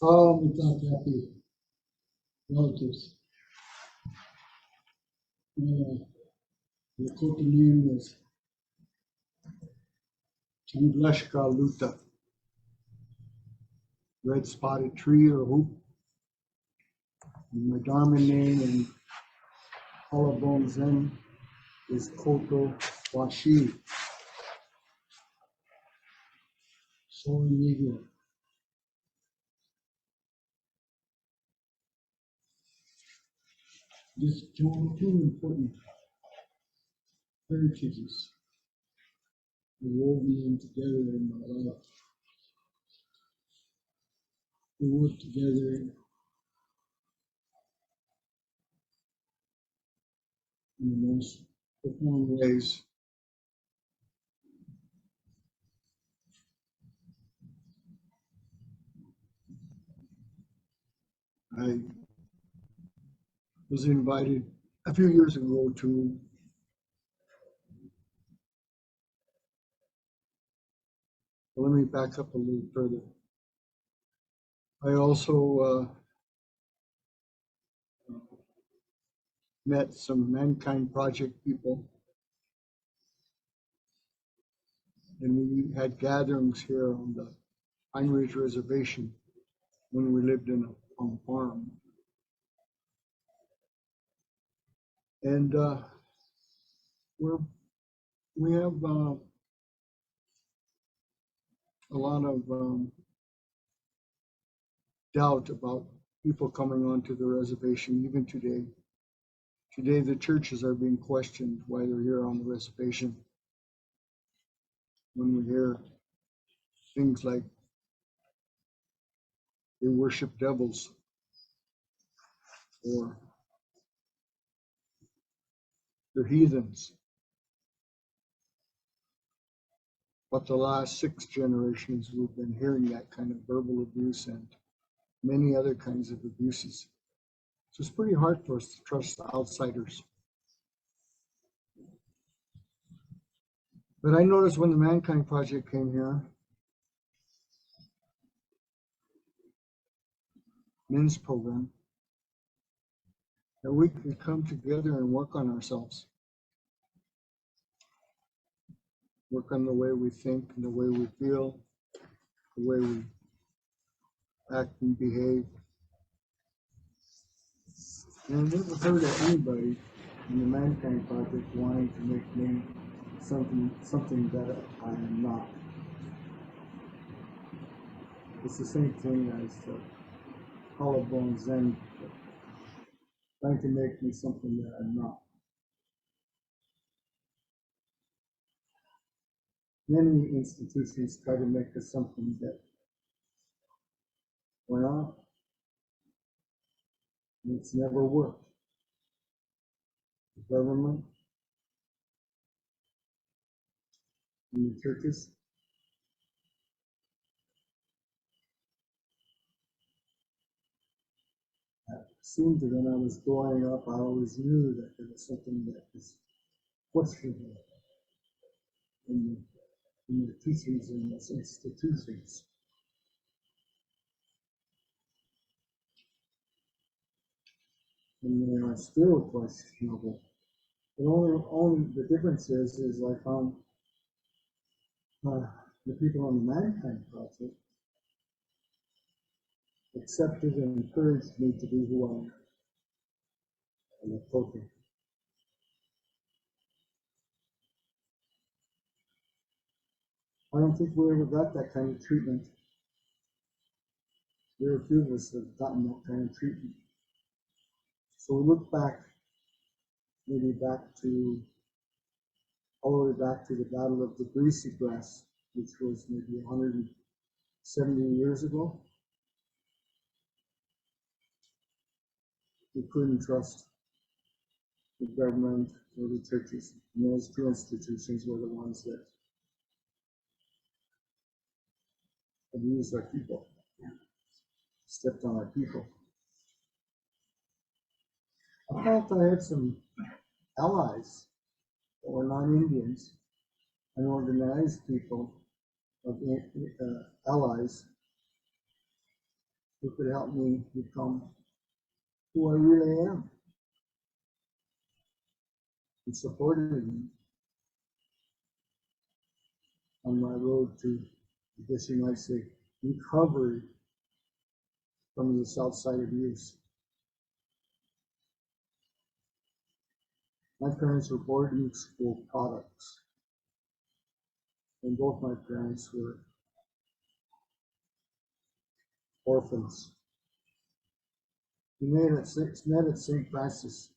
Without happy relatives. The Koto name is Changleshka luta, red spotted tree or hoop. And my Dharma name in collarbone Zen is Koto Washi, soaring eagle. These two important heritages are woven in together in my life. They work together in the most profound ways. I was invited a few years ago to let me back up a little further. I also met some Mankind Project people, and we had gatherings here on the Pine Ridge Reservation when we lived on a farm. And we have a lot of doubt about people coming onto the reservation even today. Today, the churches are being questioned why they're here on the reservation. When we hear things like they worship devils, or they're heathens. But the last 6 generations, we've been hearing that kind of verbal abuse and many other kinds of abuses. So it's pretty hard for us to trust the outsiders. But I noticed when the Mankind Project came here, men's program, that we could come together and work on ourselves. Work on the way we think and the way we feel, the way we act and behave. And I never heard of anybody in the Mankind Project wanting to make me something that I am not. It's the same thing as the collarbone Zen, trying to make me something that I'm not. Many institutions try to make us something that we're not. And it's never worked. The government and the churches seemed to, when I was growing up, I always knew that there was something that was questionable in the teachings in those institutions. And they are still questionable. But only the difference is like the people on the Mankind Project accepted and encouraged me to be who I am. I'm a Koto. I don't think we ever got that kind of treatment. Very few of us have gotten that kind of treatment. So we look back, maybe all the way back to the Battle of the Greasy Grass, which was maybe 170 years ago. We couldn't trust the government or the churches. And those 2 institutions were the ones that abused our people, stepped on our people. I felt I had some allies that were non-Indians, unorganized people of allies who could help me become who I really am, and supported me on my road to, I guess you might say, recovery from the South Side abuse. My parents were boarding school products, and both my parents were orphans. We met at St. Francis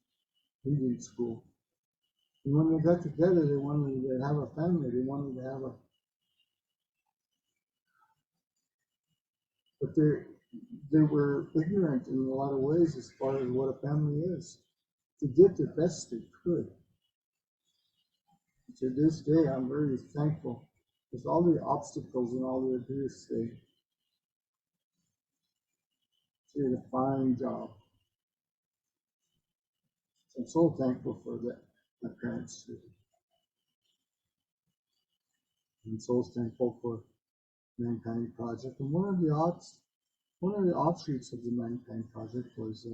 Indian School. And when they got together, they wanted to have a family. They wanted to have a, but they were ignorant in a lot of ways as far as what a family is. They did the best they could. To this day, I'm very thankful with all the obstacles and all the abuse. They did a fine job. So I'm so thankful for that, my parents. I'm so thankful for Mankind Project. And one of the offshoots of the Mankind Project was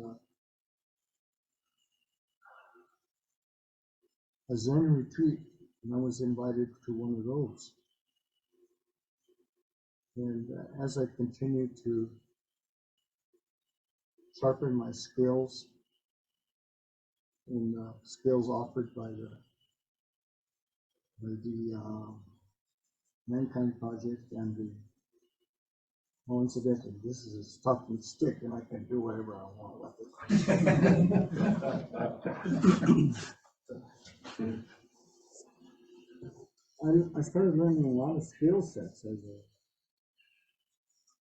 a Zen retreat, and I was invited to one of those. And as I continued to sharpen my skills and skills offered by the Mankind Project and the, oh, incidentally, this is a talking stick, and I can do whatever I want with it. I started learning a lot of skill sets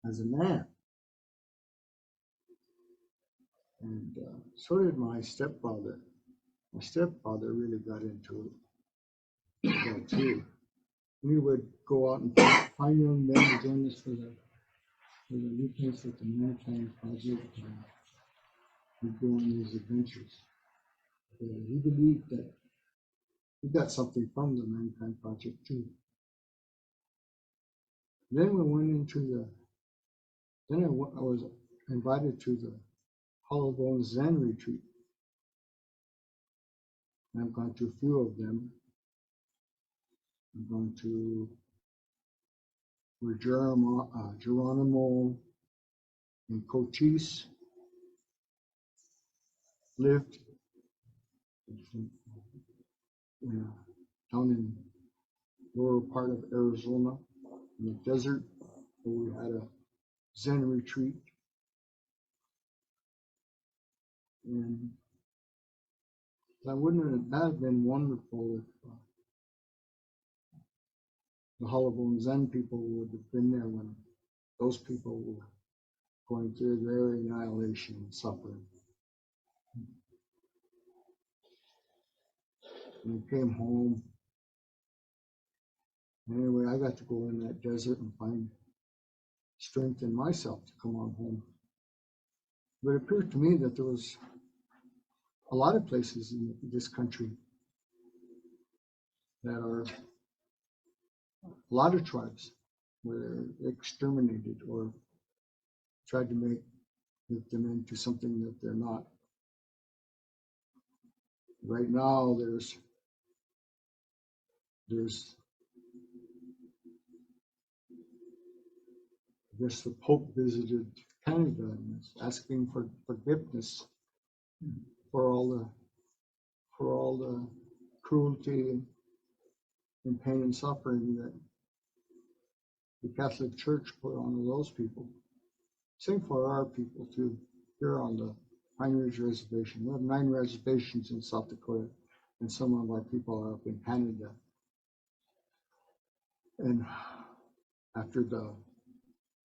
as a man, and so did my stepfather. My stepfather really got into that too. We would go out and find young men to join us for the weekends at the Mankind Project, and we'd go on these adventures. He believed that we got something from the Mankind Project too. Then we went into I was invited to the Hollow Bones Zen retreat. And I've gone to a few of them. I'm going to where Geronimo and Cochise lived down in the lower part of Arizona in the desert, where we had a Zen retreat. And that wouldn't have been wonderful if the Hollow Bone Zen people would have been there when those people were going through their annihilation and suffering. And we came home. Anyway, I got to go in that desert and find strength in myself to come on home. But it appeared to me that there was a lot of places in this country that are a lot of tribes where they're exterminated or tried to make them into something that they're not. Right now, there's I guess the Pope visited Canada and is asking for forgiveness for all the cruelty and pain and suffering that the Catholic Church put on those people. Same for our people too. Here on the Pine Ridge Reservation, we have 9 reservations in South Dakota, and some of our people are up in Canada. And after the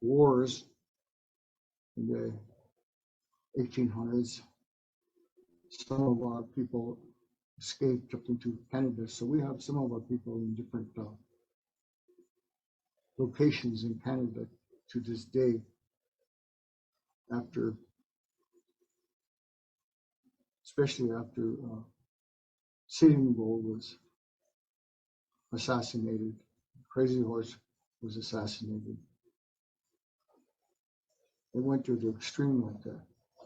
wars in the 1800s, some of our people escaped up into Canada. So we have some of our people in different locations in Canada to this day, especially after Sitting Bull was assassinated, Crazy Horse was assassinated. It went to the extreme like that.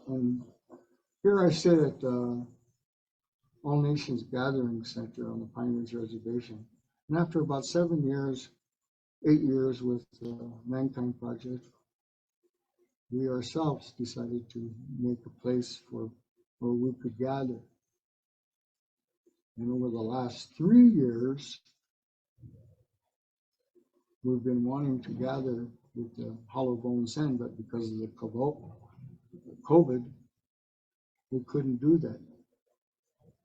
And here I sit at the All Nations Gathering Center on the Pine Ridge Reservation. And after about 7 years, 8 years with the Mankind Project, we ourselves decided to make a place for where we could gather. And over the last 3 years, we've been wanting to gather with the Hollow Bone Zen, but because of the COVID, we couldn't do that.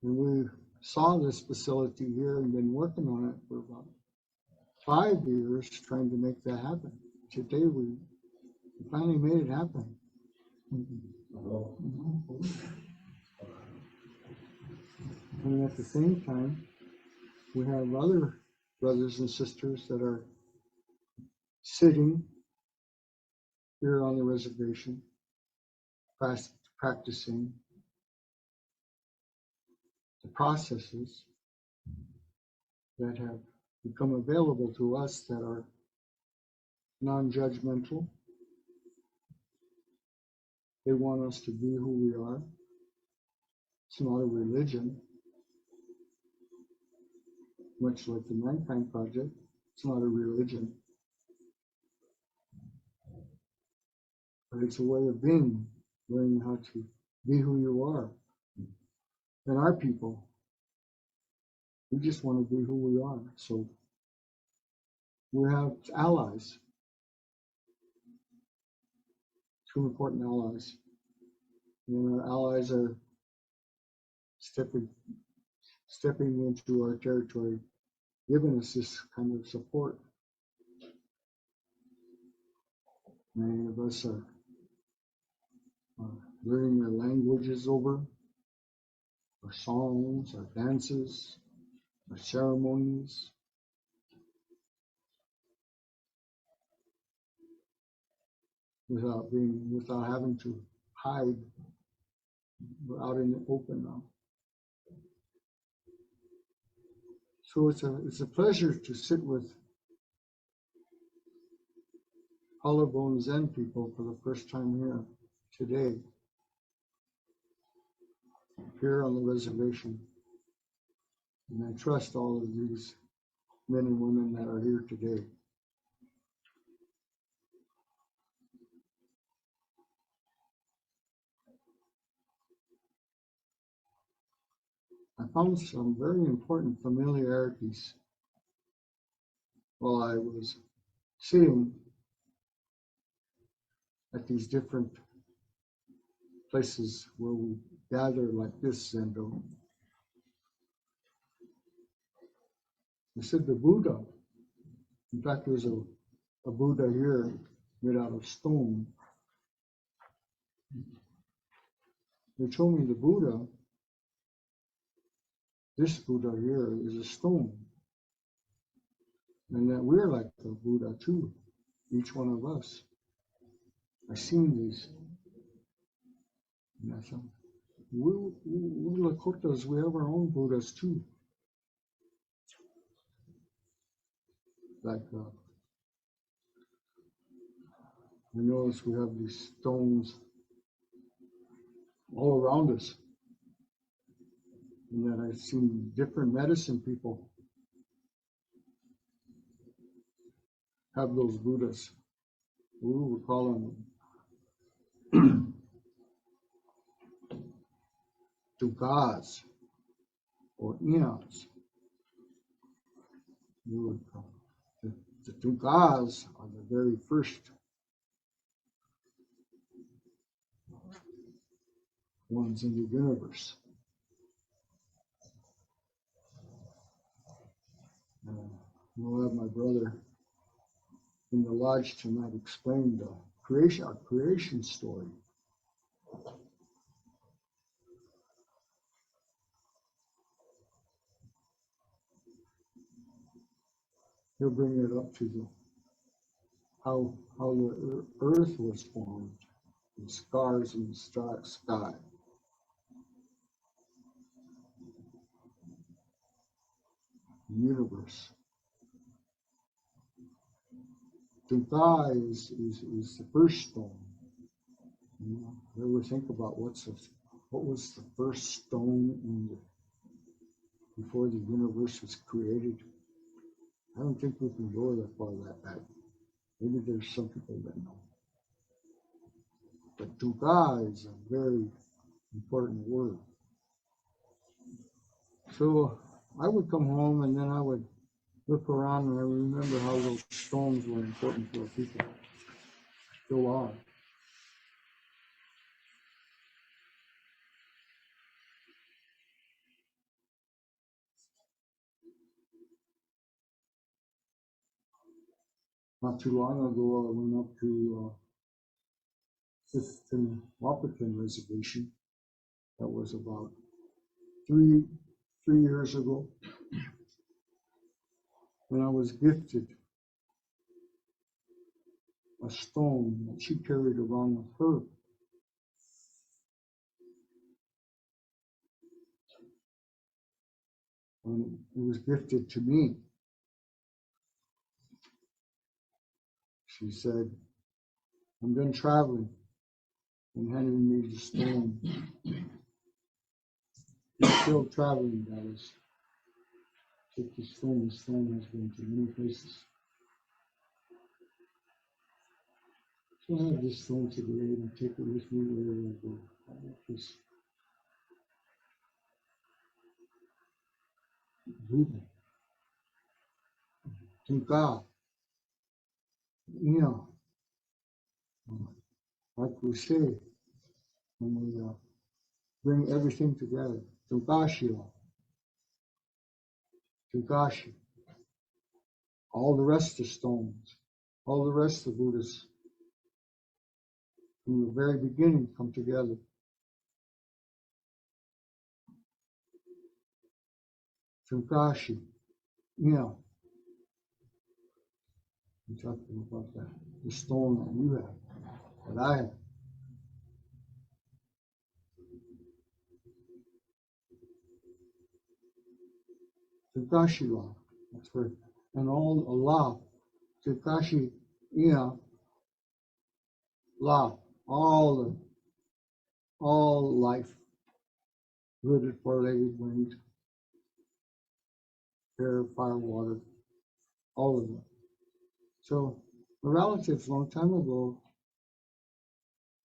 And we saw this facility here and been working on it for about 5 years, trying to make that happen. Today, we finally made it happen. And at the same time, we have other brothers and sisters that are sitting here on the reservation, practicing the processes that have become available to us that are non-judgmental. They want us to be who we are. It's not a religion, much like the Mankind Project. It's not a religion, but it's a way of being, learning how to be who you are. And our people, we just want to be who we are. So we have allies, 2 important allies. And our allies are stepping into our territory, giving us this kind of support. Many of us are learning our languages over, our songs, our dances, our ceremonies. Without having to hide. We're out in the open now. So it's a pleasure to sit with Hollow Bone Zen people for the first time here today, here on the reservation. And I trust all of these men and women that are here today. I found some very important familiarities while I was sitting at these different places where we gather like this, Zendo. I said the Buddha, in fact, there's a Buddha here made out of stone. They told me the Buddha, this Buddha here is a stone. And that we're like the Buddha too, each one of us. I've seen these. And I thought, we Lakotas, we have our own Buddhas too. Like, I notice we have these stones all around us. And then I've seen different medicine people have those Buddhas. We would call them Dugas or Eons. We would call them. The Dugas are the very first ones in the universe. We'll have my brother in the lodge tonight explain our creation story. He'll bring it up to how the earth was formed, the stars in the sky. The universe. Dungai is the first stone. You know, I ever think about what was the first stone before the universe was created? I don't think we can go that far that back. Maybe there's some people that know. But Duga is a very important word. So I would come home and then I would look around and I remember how those stones were important for people. Still are. Not too long ago, I went up to Fifth Wapaton Reservation. That was about three years ago. And I was gifted a stone that she carried around with her. And it was gifted to me. She said, I'm done traveling, and handed me the stone. You're still traveling, Dallas. Take the stone. The stone has been to many places. So I have this stone today and I take it with me wherever I go. I like this Buddha. To God. You know, like we say, when we bring everything together. Tugashi. Tugashi. All the rest of stones, all the rest of Buddhists from the very beginning come together. Tugashi. You know, I'm talking about that. The stone that you have, that I have. Tugashi law. That's right. And all Allah. Tugashi, you know, law. All life. Rooted, four-legged, winged, air, fire, water, all of them. So the relatives a long time ago,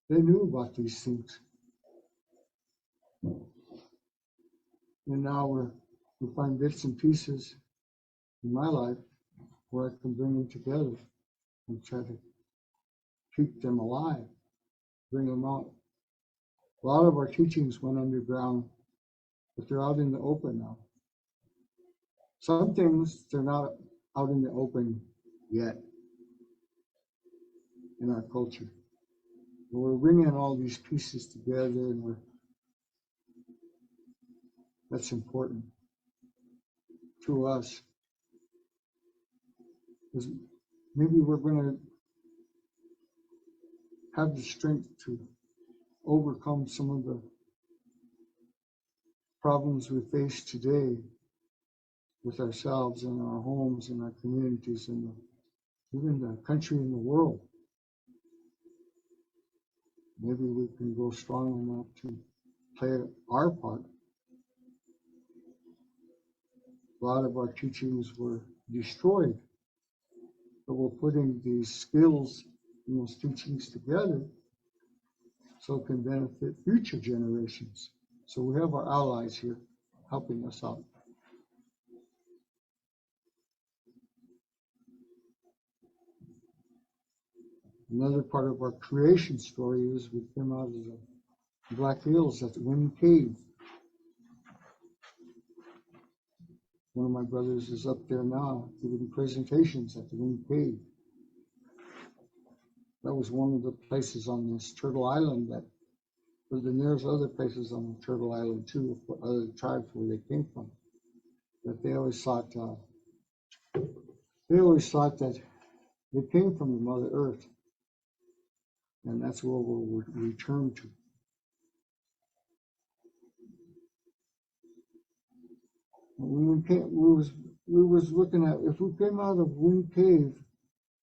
they knew about these things. And now we find bits and pieces in my life where I can bring them together and try to keep them alive, bring them out. A lot of our teachings went underground, but they're out in the open now. Some things, they're not out in the open yet in our culture. But we're bringing all these pieces together and that's important to us. Because maybe we're going to have the strength to overcome some of the problems we face today with ourselves and our homes and our communities and even the country and the world. Maybe we can grow strong enough to play our part. A lot of our teachings were destroyed, but we're putting these skills and those teachings together so it can benefit future generations. So we have our allies here helping us out. Another part of our creation story is we came out of the Black Hills at the Wind Cave. One of my brothers is up there now giving presentations at the Wind Cave. That was one of the places on this Turtle Island that, but then there's other places on the Turtle Island too, for other tribes where they came from. But they always thought that they came from the Mother Earth, and that's where we'll return to. We was looking at, if we came out of Wind Cave,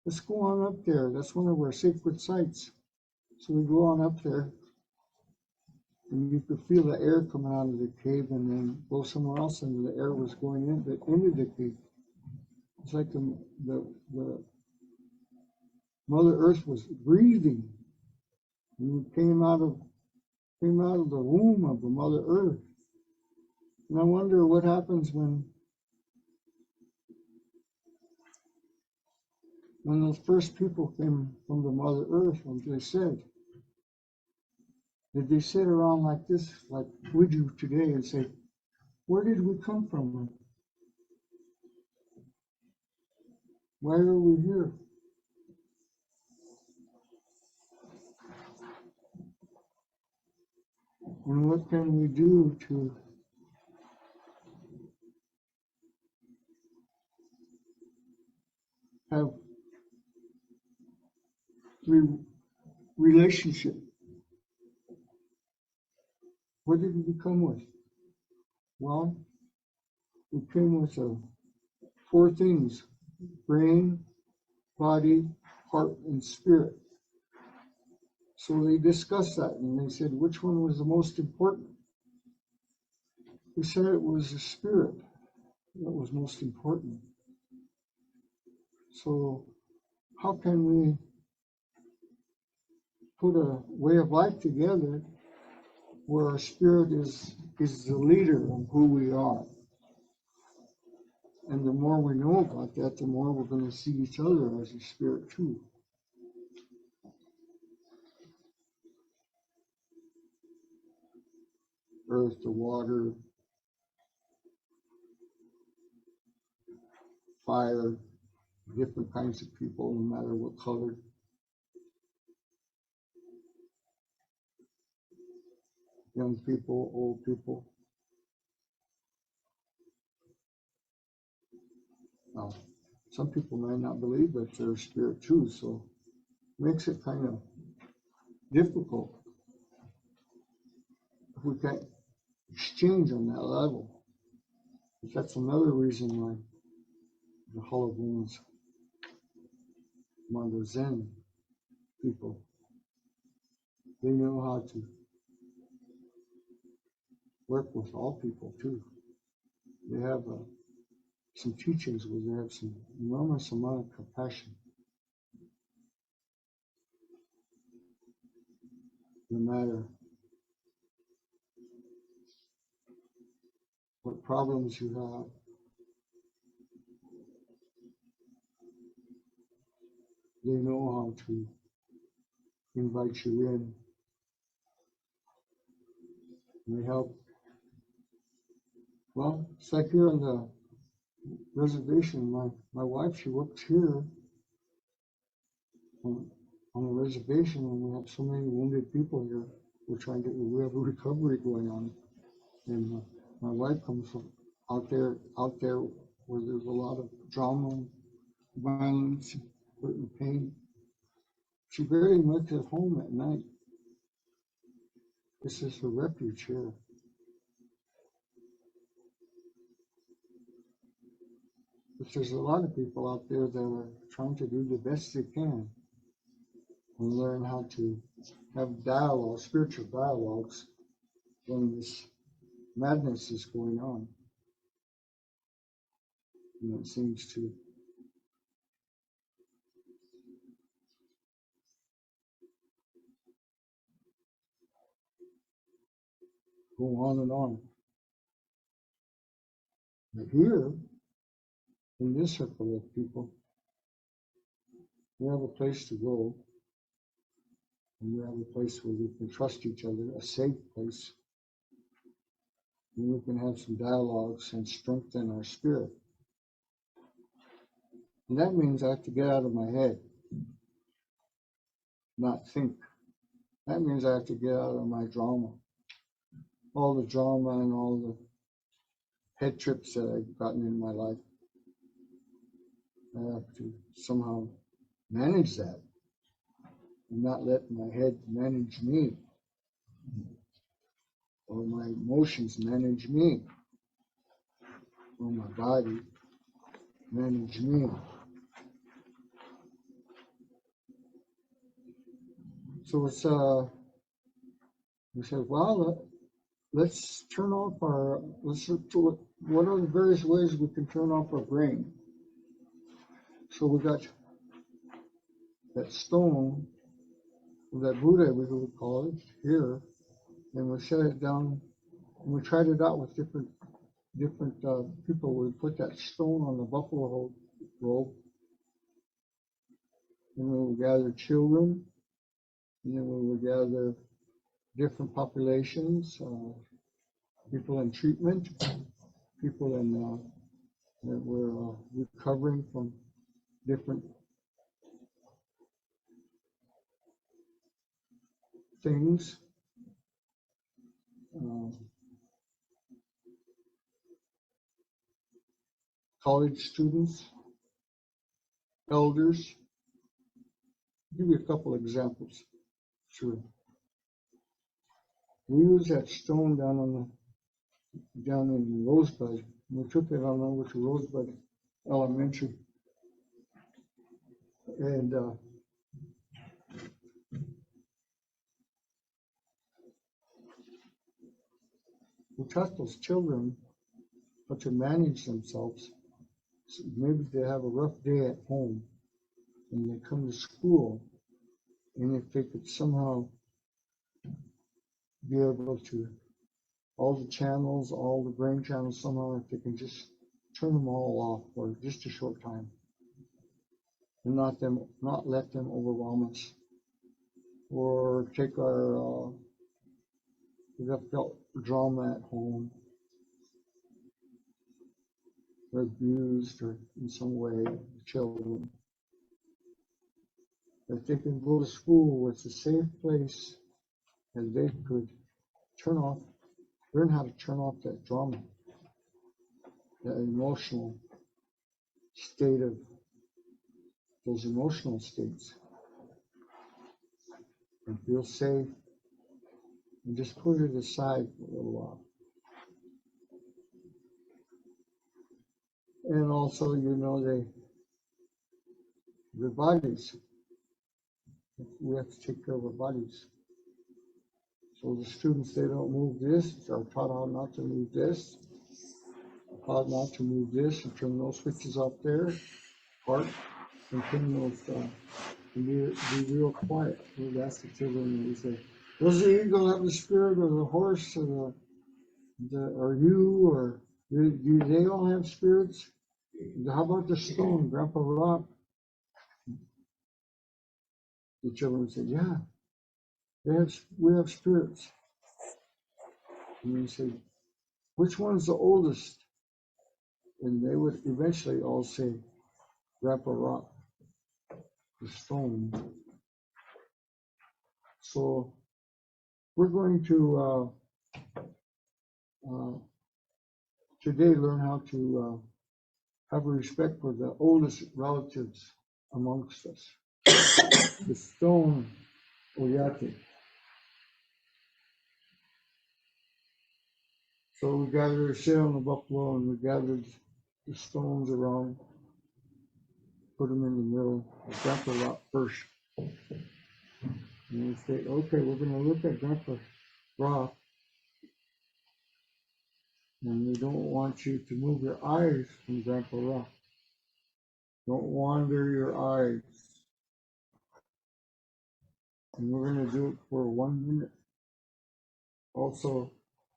let's go on up there. That's one of our sacred sites. So we go on up there, and you could feel the air coming out of the cave and then go somewhere else, and the air was going into the cave. It's like the Mother Earth was breathing. And we came out of the womb of the Mother Earth. And I wonder what happens when those first people came from the Mother Earth, what they said. Did they sit around like this, like we do today, and say, where did we come from? Why are we here? And what can we do to have relationship? What did we come with? Well, we came with four things: brain, body, heart, and spirit. So they discussed that, and they said, which one was the most important? We said it was the spirit that was most important. So how can we put a way of life together where our spirit is the leader of who we are? And the more we know about that, the more we're going to see each other as a spirit too. Earth, the water, fire, different kinds of people, no matter what color. Young people, old people. Now, some people might not believe that they're a spirit too, so it makes it kind of difficult if we can't exchange on that level. But that's another reason why the holograms among the Zen people, they know how to work with all people too. They have some teachings where they have some enormous amount of compassion. No matter what problems you have, they know how to invite you in. And they help. Well, it's like here on the reservation. My wife, she works here on the reservation, and we have so many wounded people here. We have a recovery going on. And my wife comes from out there where there's a lot of drama, violence, hurt and pain. She very much at home at night. This is her refuge here. But there's a lot of people out there that are trying to do the best they can and learn how to have dialogue, spiritual dialogues, when this madness is going on. And it seems to go on and on. But here, in this circle of people, we have a place to go, and we have a place where we can trust each other, a safe place, and we can have some dialogues and strengthen our spirit. And that means I have to get out of my head, not think. That means I have to get out of my drama, all the drama and all the head trips that I've gotten in my life. I have to somehow manage that and not let my head manage me or my emotions manage me or my body manage me. So it's we said, well, let's turn off our. Let's look to what are the various ways we can turn off our brain. So we got that stone, that Buddha we would call it here, and we set it down. And we tried it out with different people. We put that stone on the buffalo robe, and we would gather children, and then we would gather different populations, people in treatment, people in that were recovering from different things. College students, elders. I'll give you a couple examples. Sure. We used that stone down in Rosebud. We took it on over to Rosebud Elementary, and we taught those children how to manage themselves. So maybe they have a rough day at home, and they come to school, and if they could somehow be able to, all the channels, all the brain channels, somehow if they can just turn them all off for just a short time, and not let them overwhelm us, or take our we have felt drama at home, or abused, or in some way, the children. If they can go to school where it's a safe place, and they could learn how to turn off that drama, that emotional state of those emotional states, and feel safe, and just put it aside for a little while. And also, their bodies. We have to take care of our bodies. So the students, they don't move this, are taught how not to move this, taught not to move this, and turn those switches up there, park, and turn those, and be real quiet. We'd ask the children, and we say, does the eagle have the spirit, or the horse, or or you, or do they all have spirits? How about the stone, Grandpa Rock? The children said, yeah, we have spirits. And we said, which one's the oldest? And they would eventually all say, Grandpa Rock, the stone. So we're going to today learn how to have a respect for the oldest relatives amongst us. The stone Oyate. So we gathered, sit on the buffalo, and we gathered the stones around, put them in the middle, Grandpa Rock first. And we say, okay, we're going to look at Grandpa Rock, and we don't want you to move your eyes from Grandpa Rock. Don't wander your eyes. And we're going to do it for 1 minute. Also,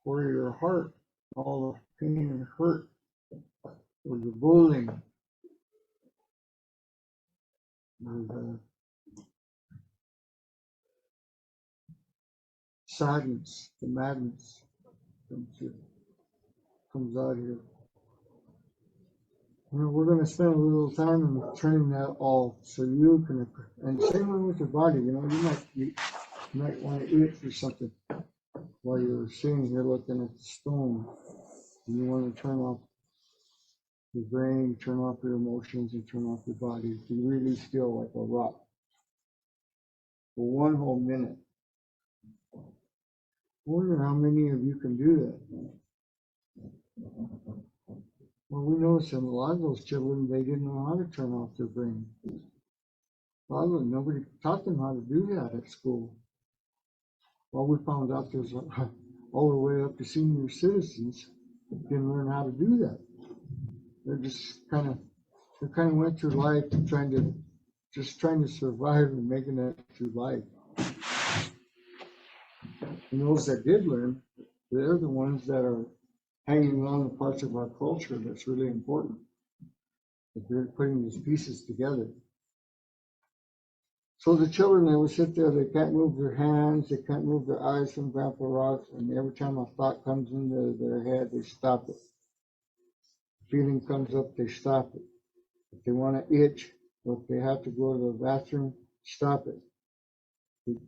for your heart, all the pain and hurt, or the bullying, or the sadness, the madness comes out here. We're going to spend a little time in training that all, so you can, and same way with your body. You might want to eat or something while you're sitting here looking at the stone. And you want to turn off your brain, turn off your emotions, and turn off your body. Be really still like a rock for 1 whole minute. I wonder how many of you can do that. Well, we noticed in a lot of those children, they didn't know how to turn off their brain. A lot of them, nobody taught them how to do that at school. Well, we found out there's all the way up to senior citizens didn't learn how to do that. They're just they kind of went through life trying to survive and making it through life. And those that did learn, they're the ones that are hanging on to parts of our culture that's really important. If they're putting these pieces together. So the children, they would sit there, they can't move their hands, they can't move their eyes from Grandpa Rock's, and every time a thought comes into their head, they stop it. Feeling comes up, they stop it. If they want to itch, or if they have to go to the bathroom, stop it. If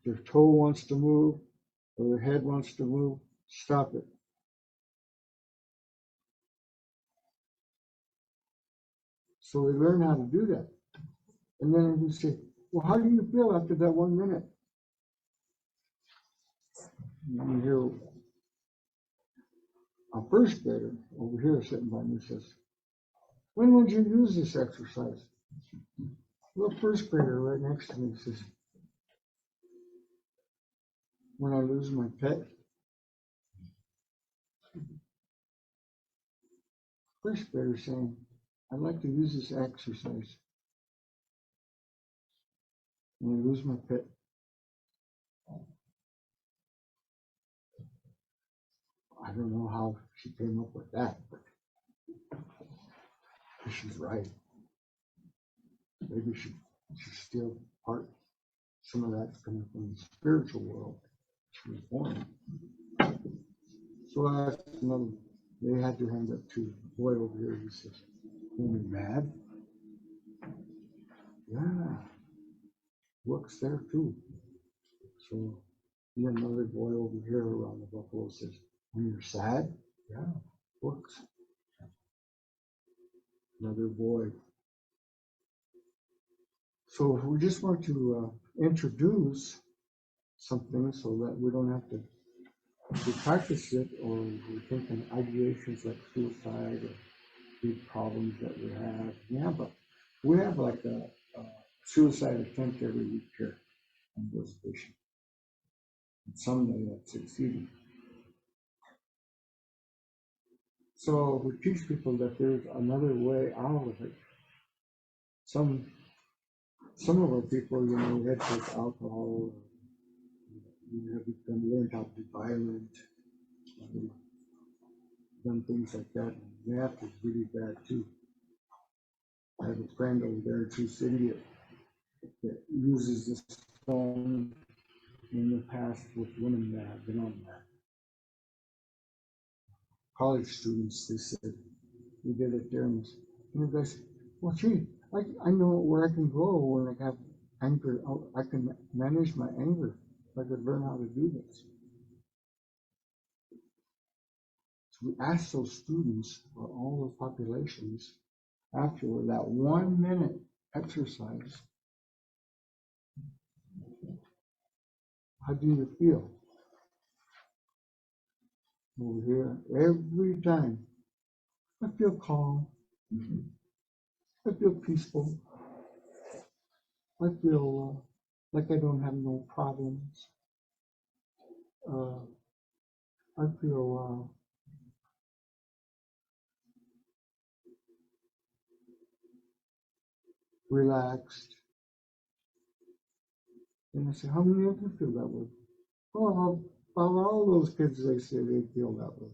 their toe wants to move, or their head wants to move, stop it. So they learn how to do that. And then you say, well, how do you feel after that 1 minute? And you hear a first grader over here sitting by me says, when would you use this exercise? The first grader right next to me says, when I lose my pet. First grader saying, I'd like to use this exercise when I lose my pet. I don't know how she came up with that, but she's right. Maybe she's still some of that's coming from the spiritual world. She was born. So I asked another, they had their hand up to a boy over here. He says, when you're mad? Yeah, works there too. So another boy over here around the buffalo says, when you're sad? Yeah, works. Another boy. So we just want to introduce something so that we don't have to practice it, or we think in ideations like suicide or big problems that we have. Yeah, but we have like a suicide attempt every week here on this station. And someday that's succeeding. So we teach people that there's another way out of it. Some of our people, had take alcohol, have learned how to be violent, done things like that. And that is really bad too. I have a friend over there in Sioux City that uses this phone in the past with women that have been on that. College students, they said, we did it there, and the guy said, well, gee, I know where I can go when I have anger. I can manage my anger. I could learn how to do this. So we asked those students, or all the populations, after that 1 minute exercise, how do you feel? Over here, every time, I feel calm. I feel peaceful. I feel like I don't have no problems. I feel relaxed. And I say, how many of you feel that way? Oh, about all those kids, they say they feel that way.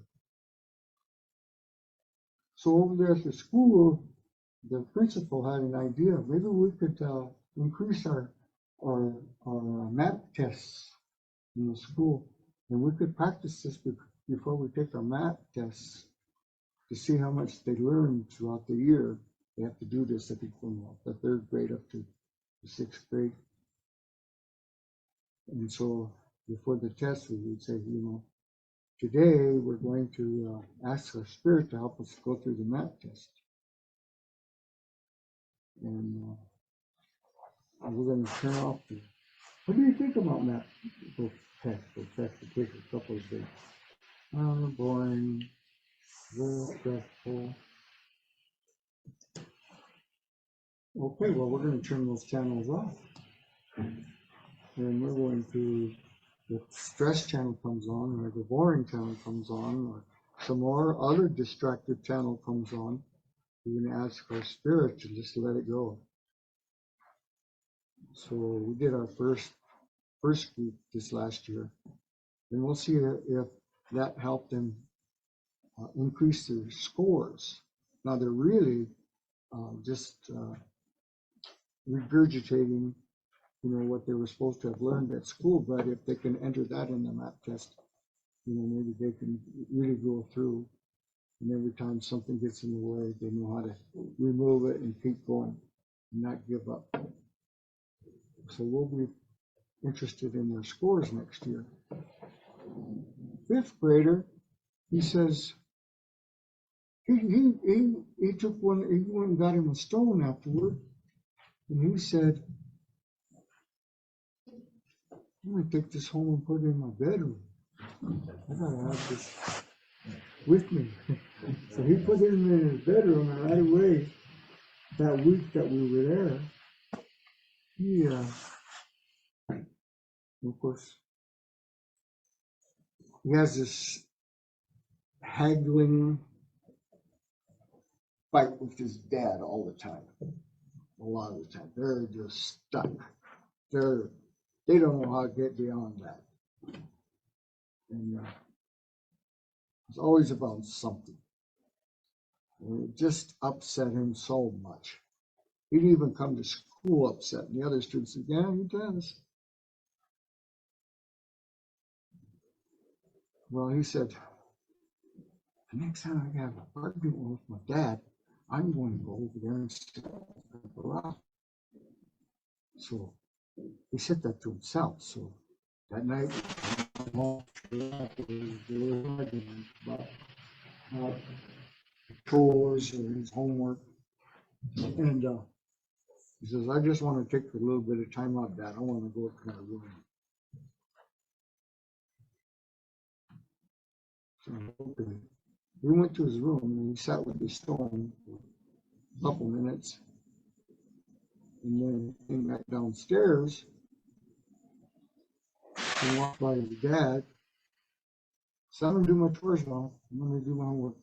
So over there at the school, the principal had an idea. Maybe we could increase our math tests in the school, and we could practice this before we take our math tests to see how much they learn throughout the year. They have to do this, I think, from the 3rd grade up to the 6th grade. And so before the test, we would say, today we're going to ask our spirit to help us go through the math test. And we're going to turn off the, what do you think about math? Those tests that take a couple of days. Boring, very stressful. Okay, well, we're going to turn those channels off. and we're going to, the stress channel comes on, or the boring channel comes on, or some more other distracted channel comes on, we're going to ask our spirit to just let it go. So we did our first group this last year, and we'll see if that helped them increase their scores. Now they're really just regurgitating, what they were supposed to have learned at school. But if they can enter that in the math test, maybe they can really go through. And every time something gets in the way, they know how to remove it and keep going and not give up. So we'll be interested in their scores next year. Fifth grader, he says, he took one, he went and got him a stone afterward, and he said, I'm gonna take this home and put it in my bedroom. I gotta have this with me. So he put it in his bedroom, and right away, that week that we were there, he, of course, he has this haggling fight with his dad all the time. A lot of the time, they're just stuck. They don't know how to get beyond that. And it's always about something. And it just upset him so much. He'd even come to school upset, and the other students said, yeah, he does. Well, he said, the next time I have an argument with my dad, I'm going to go over there and sit in the garage. So he said that to himself. So that night, about chores or his homework, and he says, I just want to take a little bit of time out, Dad. I want to go to my room. So, okay. We went to his room and he sat with his stone for a couple minutes, and then came back downstairs and walked by his dad. So I'm gonna do my chores now. I'm gonna do my homework.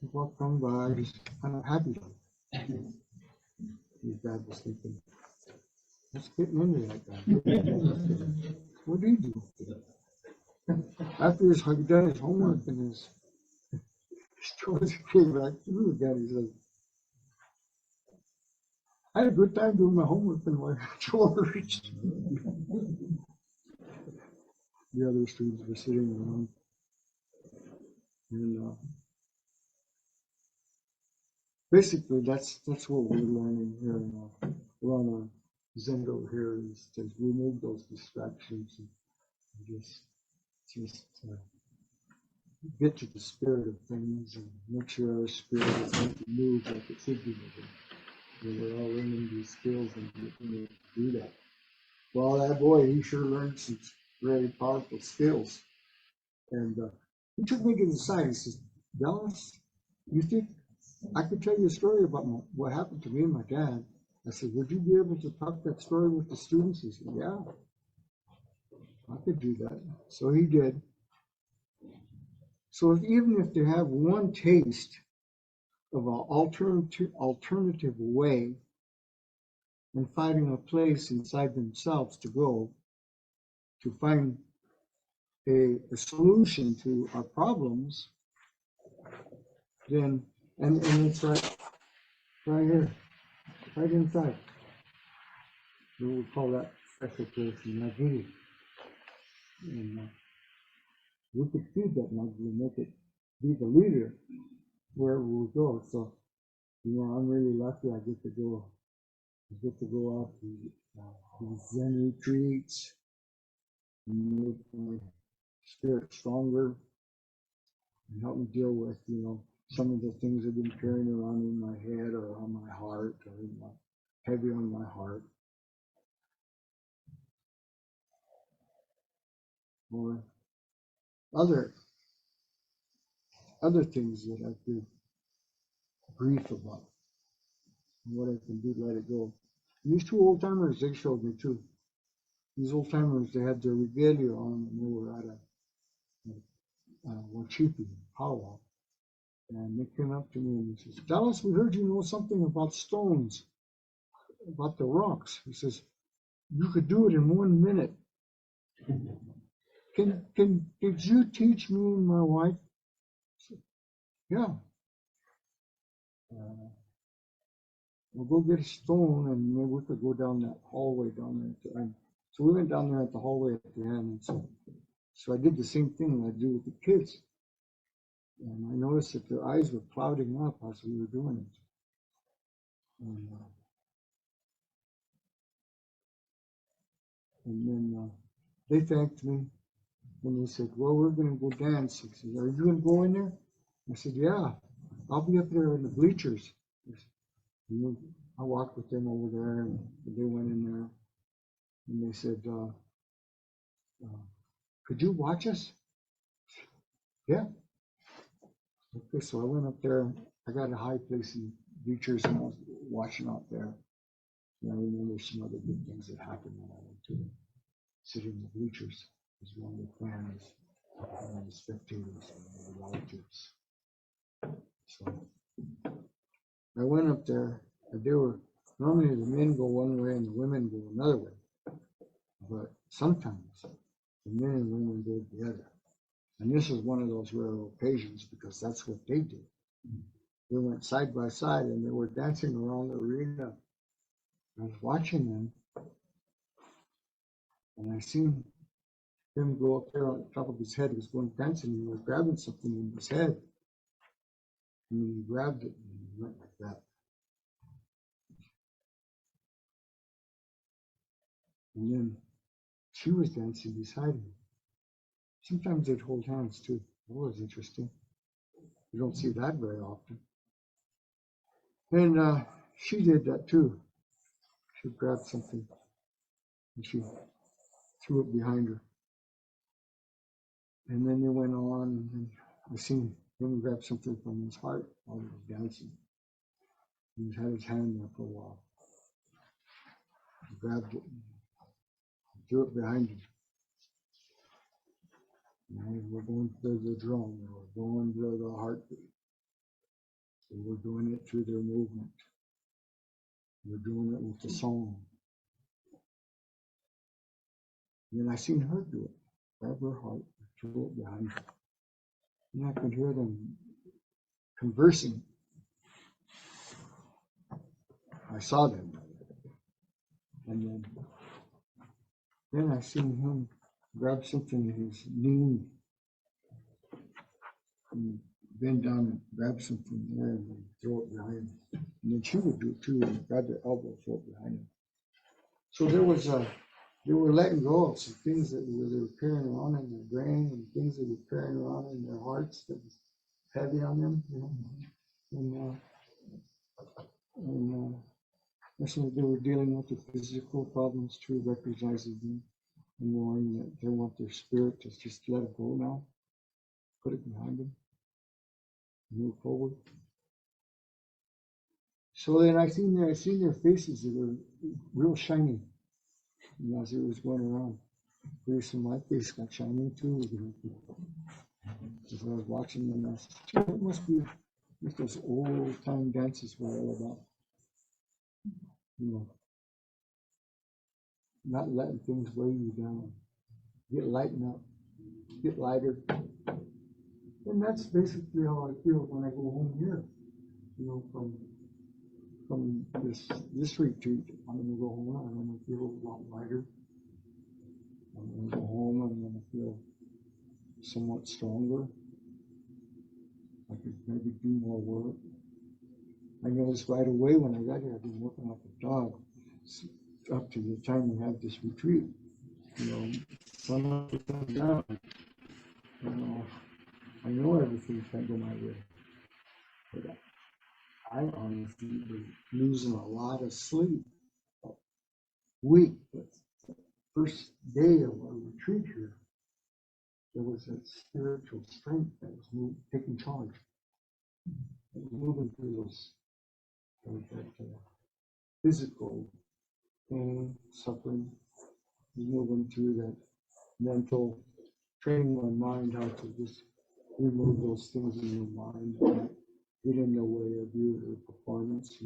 He walked on by, just kind of happy. His dad was thinking, let's get into that guy. What did he do? After he's done his homework and his chores, he came back through again. He says, I had a good time doing my homework and my chores. The other students were sitting around, and basically that's what we're learning here. We're on a Zendo here is to remove those distractions and just get to the spirit of things and make sure our spirit is going to move like it should be moving. And we're all learning these skills and getting to do that. Well, that boy, he sure learned some very powerful skills. And he took me to the side. He says, Dallas, you think I could tell you a story about what happened to me and my dad? I said, would you be able to talk that story with the students? He said, yeah, I could do that. So he did. So even if they have one taste of an alternative way and finding a place inside themselves to go to find a solution to our problems, then and it's right here, right inside. We call that special place in Nagiri. And we could feed that Nagiri, make it be the leader wherever we go. So, I'm really lucky I get to go out to Zen retreats and make my spirit stronger and help me deal with, some of the things I've been carrying around in my head or on my heart or heavy on my heart. Or other things that I feel grief about and what I can do to let it go. These two old timers, they showed me too. these old timers, they had their regalia on, and they were at a Washi powwow. And they came up to me and he says, Dallas, we heard you know something about stones, about the rocks. He says, you could do it in 1 minute. Did you teach me and my wife? I said, yeah. We'll go get a stone and maybe we could go down that hallway down there at the end. So we went down there at the hallway at the end. And so I did the same thing I do with the kids. And I noticed that their eyes were clouding up as we were doing it. And then they thanked me. And they said, well, we're going to go dance. He said, are you going to go in there? I said, yeah, I'll be up there in the bleachers. And I walked with them over there, and they went in there. And they said, could you watch us? Yeah. Okay, so I went up there. I got a high place in bleachers, and I was watching out there. And I remember some other good things that happened when I went to sit in the bleachers. As one of the fans, one of the spectators, and the relatives. So I went up there, and they were normally the men go one way and the women go another way, but sometimes the men and women go together. And this was one of those rare occasions because that's what they did. They went side by side and they were dancing around the arena. I was watching them, and I seen him go up there on the top of his head. He was going dancing, and he was grabbing something in his head. And he grabbed it and he went like that. And then she was dancing beside him. Sometimes they'd hold hands too. That was interesting. You don't see that very often. And she did that too. She grabbed something and she threw it behind her. And then they went on, and then I seen him grab something from his heart while he was dancing. He had his hand there for a while. He grabbed it and threw it behind him. And we're going through the drum, and we're going through the heartbeat. So we're doing it through their movement. We're doing it with the song. And then I seen her do it. Grab her heart, throw it behind her. And I could hear them conversing. I saw them. And then I seen him grab something in his knee and bend down and grab something there and then throw it behind him. And then she would do it too and grab their elbow, throw it behind him. So they were letting go of some things that they were carrying around in their brain and things that were carrying around in their hearts that was heavy on them, you know. And that's what they were dealing with, the physical problems too, recognizing them and knowing that they want their spirit to just let it go now, put it behind them, move forward. So then I seen their faces that were real shiny, as it was going around. Pretty soon my face got shiny too. As I was watching them, I said, it must be what those old time dances were all about. Not letting things weigh you down. Get lighten up, get lighter. And that's basically how I feel when I go home here. From this retreat, I'm gonna go home and I'm gonna feel a lot lighter. I'm gonna go home and I'm gonna feel somewhat stronger. I could maybe do more work. I noticed right away when I got here, I've been working like a dog up to the time we have this retreat. Sun up to sun down. I know everything's gonna go my way. But I honestly was losing a lot of sleep. Week, but the first day of our retreat here, there was that spiritual strength that was taking charge. It was moving through that physical pain, suffering, moving through that mental, training my mind how to just remove those things in your mind that get in the way of your performance.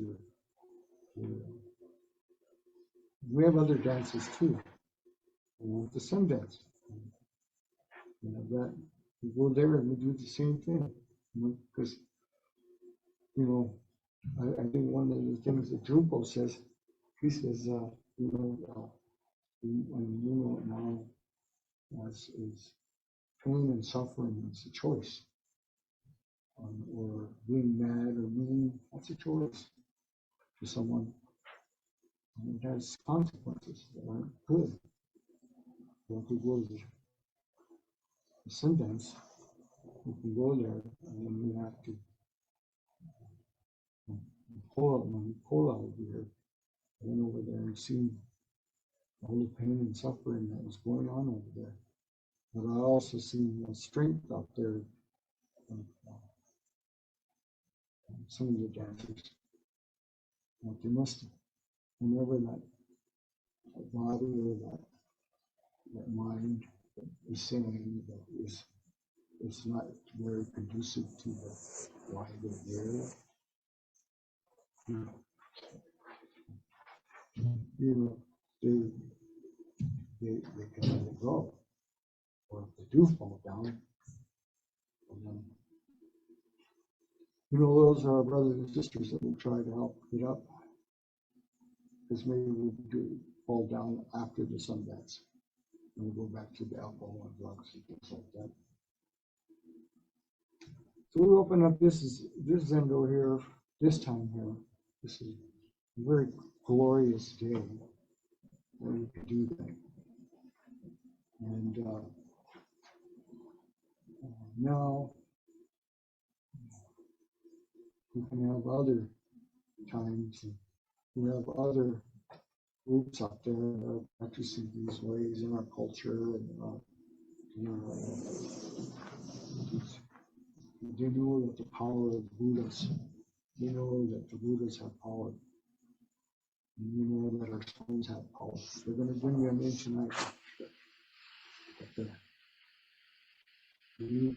We have other dances too. The sun dance. That we go there and we do the same thing. Because I think one of the things that Drupal says, he says, now is pain and suffering is a choice. Or being mad or mean, that's a choice to someone. And it has consequences that aren't good. So if we go to the Sundance, if we go there and then we have to pull out of here, I went over there and seen all the pain and suffering that was going on over there. But I also seen the strength out there of some of the dancers. Like they must have, whenever that body or that mind is saying that it's not very conducive to why they're there. They can let it go. Or if they do fall down, those are our brothers and sisters that will try to help get up. Because maybe we do fall down after the Sundance. And we'll go back to the alcohol and drugs and things like that. So we open up this Zendo here, this time here. This is a very glorious day where we can do that. And now we can have other times. We have other groups out there that are practicing these ways in our culture, and they know that the power of the Buddhas. They know that the Buddhas have power. And we know that our stones have power. They're going to bring them in tonight. We're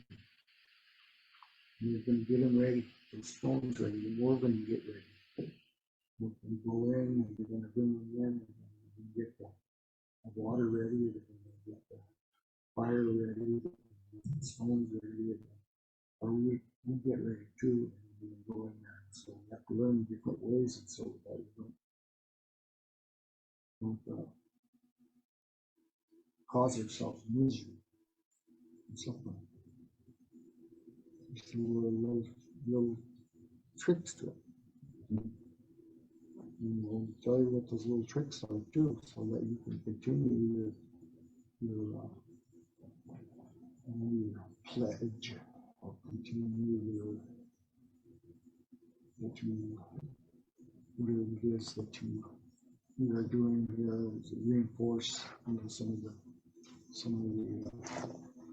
going to get them ready. The stones ready. And we're going to get ready. We're going to go in and we're going to bring them in. And we're going to get the water ready. We're going to get the fire ready. The stones ready. Or we get ready too. And we're going to go in there. So we have to learn different ways and so that we don't cause ourselves misery and suffering. Just little tricks to it. And we'll tell you what those little tricks are too, so that you can continue your pledge, or continue whatever it is that you are doing here to reinforce some of the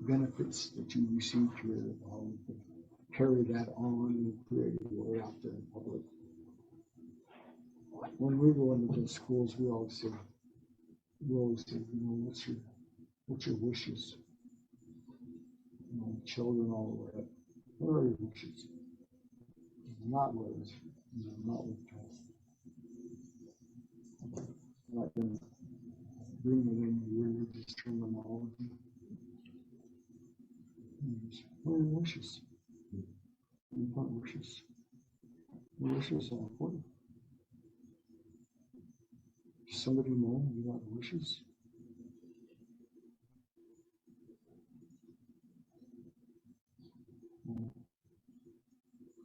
benefits that you received here, how you can carry that on and create a way out there in public. When we go into the schools, we always say, what's your wishes? Children all the way up. What are your wishes? Not words, not with tests. Let them bring it in religious terminology. What are your wishes? Important wishes. Your wishes are important. Does somebody know you got wishes?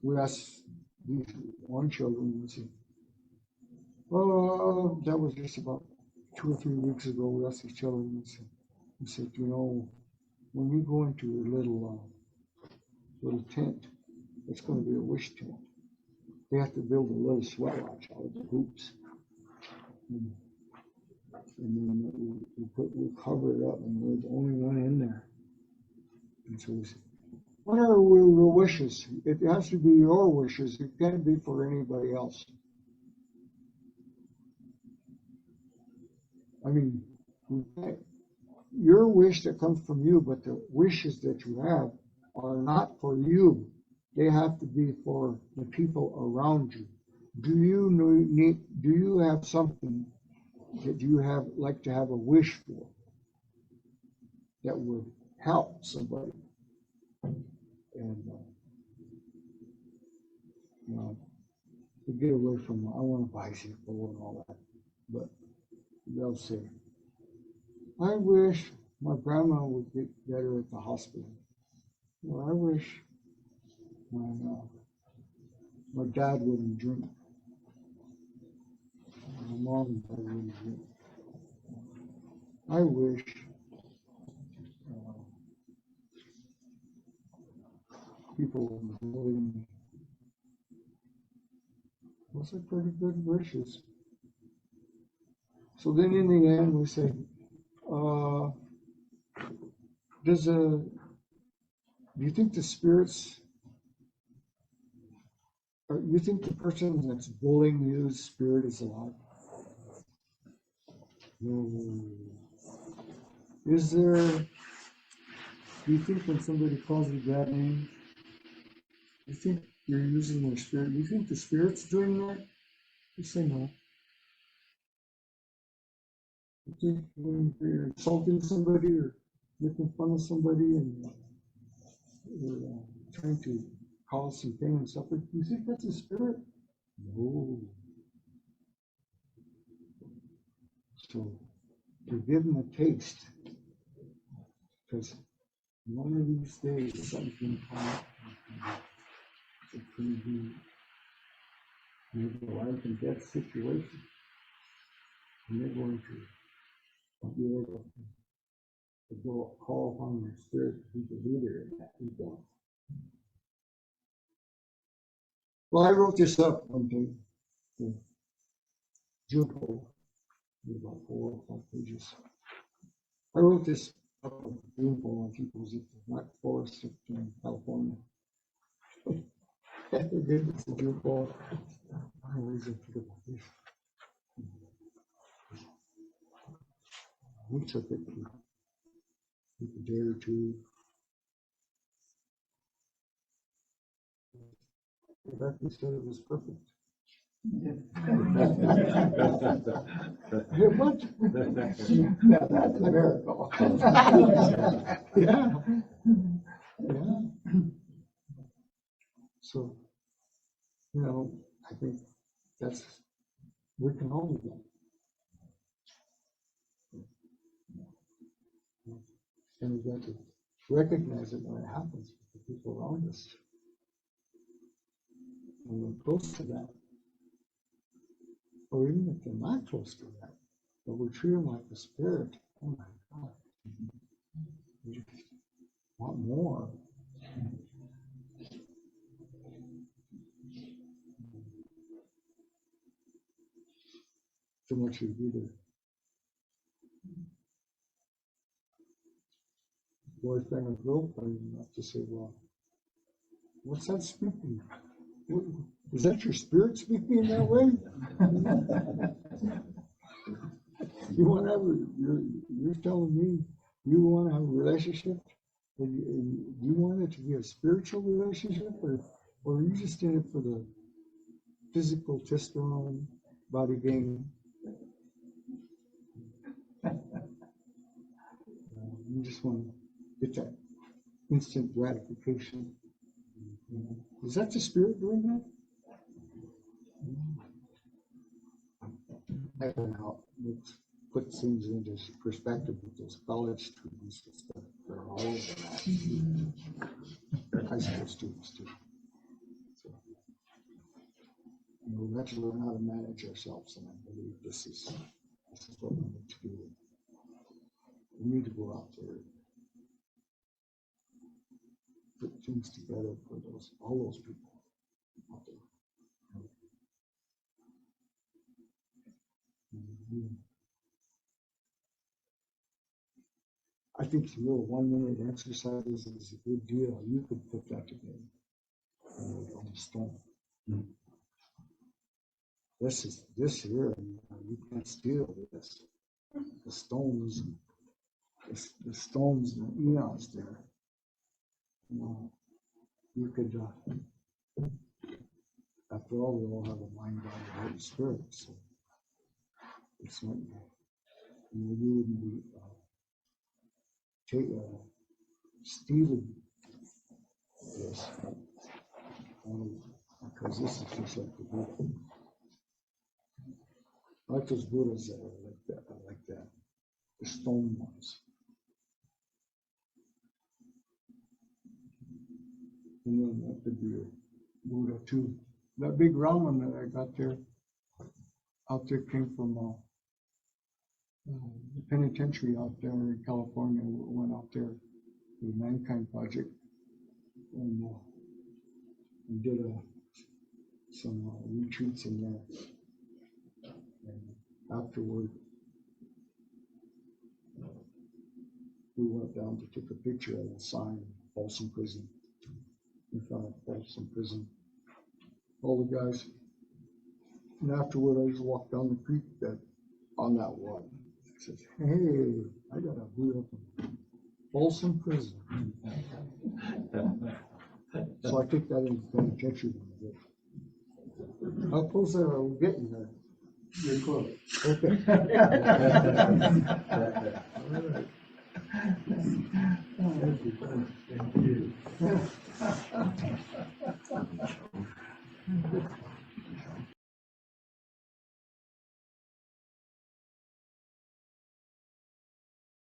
We asked these one children, we said, well, that was just about 2 or 3 weeks ago. We asked these children, we said, when you go into your little tent, it's going to be a wish tent. They have to build a little sweat lodge out of the hoops. And then we cover it up, and we're the only one in there. And so we said, what are your wishes? It has to be your wishes. It can't be for anybody else. I mean, Your wish that comes from you, but the wishes that you have are not for you. They have to be for the people around you. Do you have something that you have like to have a wish for that would help somebody? And you know, to get away from I want to bicycle and all that, but they'll say, I wish my grandma would get better at the hospital. Well, I wish my dad wouldn't drink. My mom and dad wouldn't drink. I wish people would believe me. Those are pretty good wishes. So then in the end we say, do you think the spirits, or you think the person that's bullying you's spirit is alive? No. Is there, do you think when somebody calls you bad names, you think you're using their spirit? You think the spirit's doing that? You say no. You think when you're insulting somebody or making fun of somebody and you're trying to cause some pain and suffering, you think that's a spirit? No. So to give them a taste, because one of these days something's going to come up. It can be maybe a life and death situation. And they're going to be able to go call upon their spirit to be the leader in that event. Well, I wrote this up one day, the Junko, about 4 or 5 pages. I wrote this up on Junko, I think it was at the Black Forest in California. It's a Junko. I always think about this. We took it for a day or two. Rebecca said it was perfect. What? Yeah, that's a miracle. Yeah. Yeah. So, I think we can all do that. And we've got to recognize it when it happens with the people around us. And we're close to that. Or even if they're not close to that, but we treat them like a spirit. Oh my God. We just want more. So much you do there. Boyfriend or girlfriend, you have to say, well, what's that speaking? Is that your spirit speaking in that way? You want to have you're telling me you want to have a relationship, and you want it to be a spiritual relationship, or are you just in it for the physical testosterone body gain? You just want to get that instant gratification. Is that the spirit doing that? I don't know. Let's put things into perspective with those college students and stuff. They're all over that. They're high school students too. So, we have to learn how to manage ourselves, and I believe this is what we need to do. We need to go out there, put things together for all those people out there. I think the little 1 minute exercises is a good deal. You could put that together on the stone. This here, you can't steal this. the stones, the stones and the eons there. You know, you could, after all, we all have a mind, body, and Holy Spirit. So it's not, you know, you wouldn't be stealing this, because this is just like the Buddha. I like those Buddhas that are like that. I like that. The stone ones. And then that could be a Buddha too. That big round one that I got there, out there came from the penitentiary out there in California. Went out there to the Mankind Project and we did some retreats in there. And afterward, we went down to take a picture of a sign, Folsom Prison. We found Folsom Prison. All the guys. And afterward, I just walked down the creek on that one. I said, hey, I got a view from Folsom Prison. So I took that into penitentiary. How close are we getting there? You're close. Okay. All right.